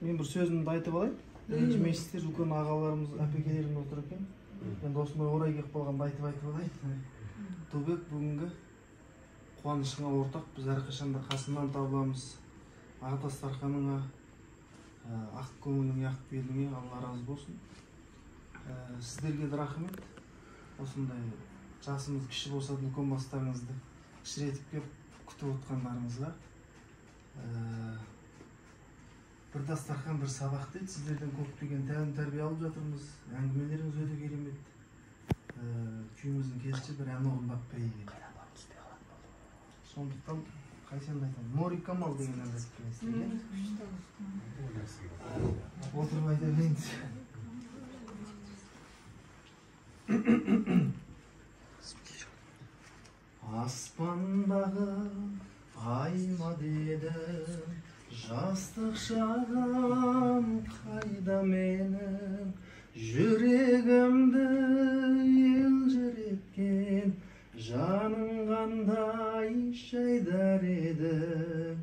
мен бір сөзімді айтып алайын. Ренжімейсіздер, үлкен ағаларымыз, әпекелеріміз отыр екен. Енді осындай орай келіп қалғанда айтып алайын. Тобек, бүгінгі қуанышыңа ортақ, біз әрқашанда қасынан табыламыз. Аға Дастарханыңа, ақ көңілің, ақ беліңе Алла разы болсын. Сіздерге де рахмет. Осындай жасымыз кіші болса да үлкен бастарыңызды кішіретіп келіп күтіп отқандарыңызға. Бір дастархан, бір сабақ дейді. Сіздерден көптеген тәрбие алып жатырмыз. Әңгімелеріңіз өте керемет. Күйіміздің керісінше бір ән орындап берейік. Сондықтан қайсенді айтамын? Нори Камал деген ән айтып бересіздер. Отырып айта берейініз. Аспандағы айма дедім, жастық шағым қайда менің, жүрегімді елжіреткен, жаның қандай жайдар едің.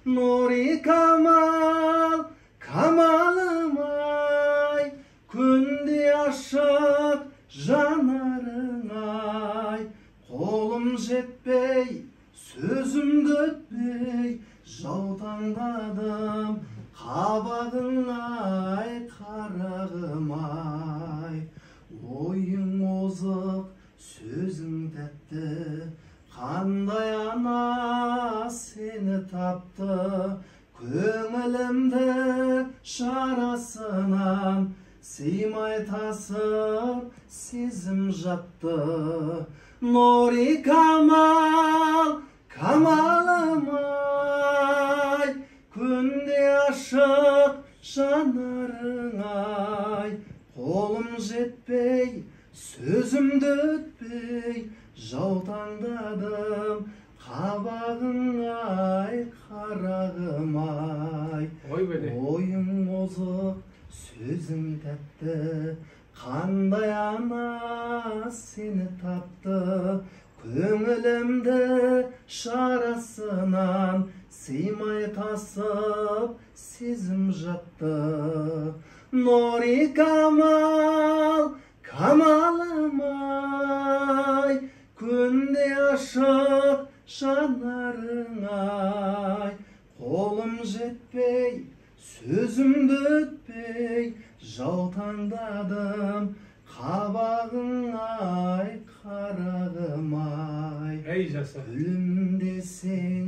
Нори Камал, Камалым ай, күнде ашық жанарың ай, қолым жетпей, сөзімді өтпей, жаутаңдадым, қабағың ай, қарағым ай. Ойың озық, сөзің тәтті, қандай ана сені тапты, көңілімді шарасынан сыймай тасып, сезім жатты. Нори Камал, Камалым ай, күнде ашық жанарың ай, қолым жетпей, сөзімді өтпей, жаутаңдадым, қабағың ай, қарағым ай. Ойың озық, сөзің тәтті, қандай ана сені тапты, көңілімді шарасынан сыймай тасып, сезім жатты. Нори Камал, Камалым ай, күнде ашық жанарың ай, қолым жетпей, сөзімді өтпей, жаутаңдадым, қабағың ай, қарағым ай. Гүлім десең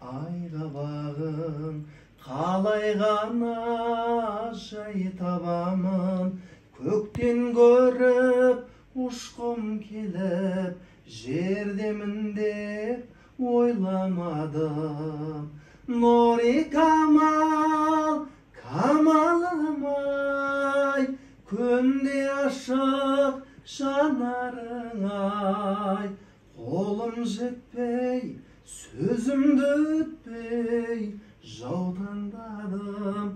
айға бағым, қалай ғана жай табамын, көктен көріп ұшқым келіп, жердемін деп ойламадым. Нори Камал, Камалым ай, күнде ашық жанарың ай, қолым жетпей, сөзімді өтпей, жаутаңдадым,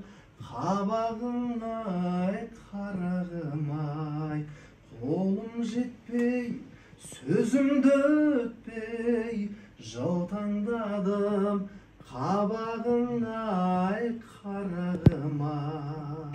қабағың ай, қарағым ай. Қолым жетпей, сөзімді өтпей, жаутаңдадым, қабағың ай, қарағым ай.